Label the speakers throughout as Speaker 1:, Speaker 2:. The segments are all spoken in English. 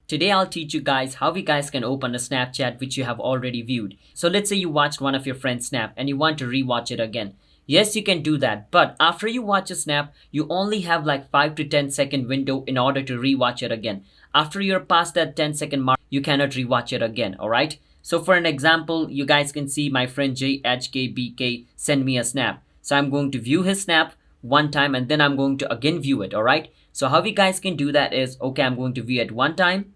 Speaker 1: Today I'll teach you guys how you guys can open a Snapchat which you have already viewed. So let's say you watched one of your friends' snap and you want to rewatch it again. Yes, you can do that, but after you watch a snap, you only have like 5 to 10 second window in order to rewatch it again. After you're past that 10-second mark, you cannot rewatch it again, alright? So for an example, you guys can see my friend JHKBK send me a snap. So I'm going to view his snap one time and then I'm going to again view it, alright? So how you guys can do that is, okay, I'm going to view it one time.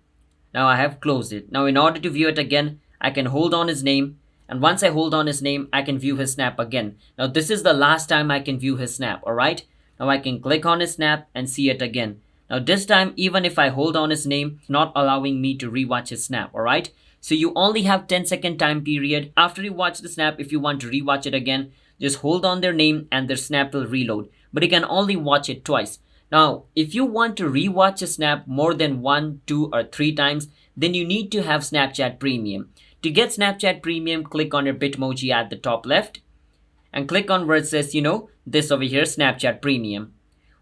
Speaker 1: Now I have closed it. Now in order to view it again, I can hold on his name. And once I hold on his name, I can view his snap again. Now this is the last time I can view his snap, alright? Now I can click on his snap and see it again. Now this time, even if I hold on his name, it's not allowing me to rewatch his snap, alright? So you only have 10-second time period. After you watch the snap, if you want to rewatch it again, just hold on their name and their snap will reload. But you can only watch it twice. Now, if you want to rewatch a snap more than 1, 2, or 3 times, then you need to have Snapchat Premium. To get Snapchat Premium, click on your Bitmoji at the top left and click on where it says, this over here, Snapchat Premium.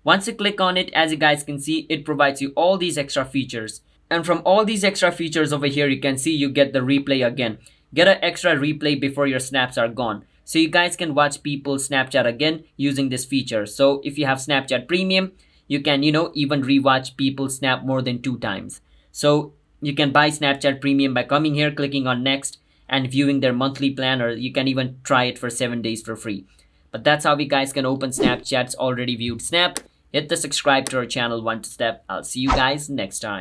Speaker 1: Once you click on it, as you guys can see, it provides you all these extra features. And from all these extra features over here, you can see you get the replay again. Get an extra replay before your snaps are gone. So you guys can watch people Snapchat again using this feature. So if you have Snapchat Premium, you can, even rewatch people snap more than 2 times. So you can buy Snapchat Premium by coming here, clicking on next and viewing their monthly plan, or you can even try it for 7 days for free. But that's how you guys can open Snapchat's already viewed snap. Hit the subscribe to our channel one step. I'll see you guys next time.